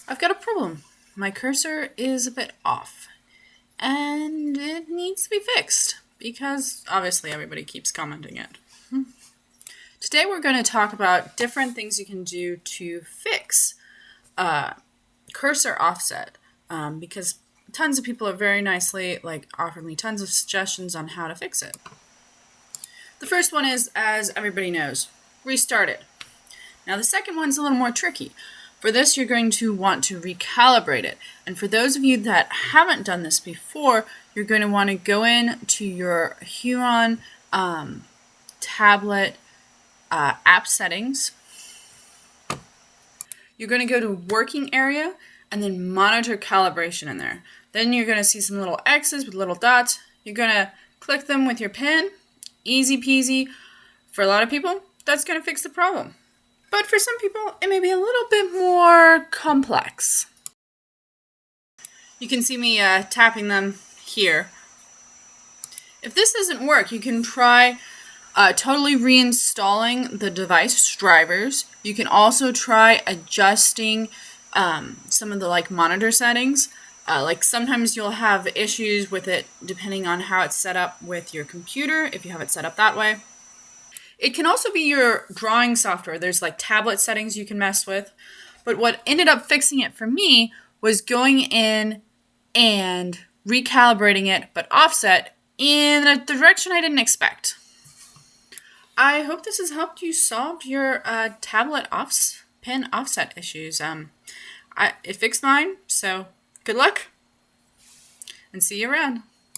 I've got a problem. My cursor is a bit off and it needs to be fixed because obviously everybody keeps commenting it. Today we're going to talk about different things you can do to fix cursor offset because tons of people have very nicely offered me tons of suggestions on how to fix it. The first one is, as everybody knows, restart it. Now the second one's a little more tricky. For this, you're going to want to recalibrate it. And for those of you that haven't done this before, you're going to want to go in to your Huion Tablet app settings. You're going to go to working area and then monitor calibration in there. Then you're going to see some little X's with little dots. You're going to click them with your pen. Easy peasy. For a lot of people, that's going to fix the problem. But for some people, it may be a little bit more complex. You can see me tapping them here. If this doesn't work, you can try totally reinstalling the device drivers. You can also try adjusting some of the monitor settings. Sometimes you'll have issues with it depending on how it's set up with your computer, if you have it set up that way. It can also be your drawing software. There's tablet settings you can mess with. But what ended up fixing it for me was going in and recalibrating it, but offset in a direction I didn't expect. I hope this has helped you solve your tablet pen offset issues. It fixed mine, so good luck and see you around.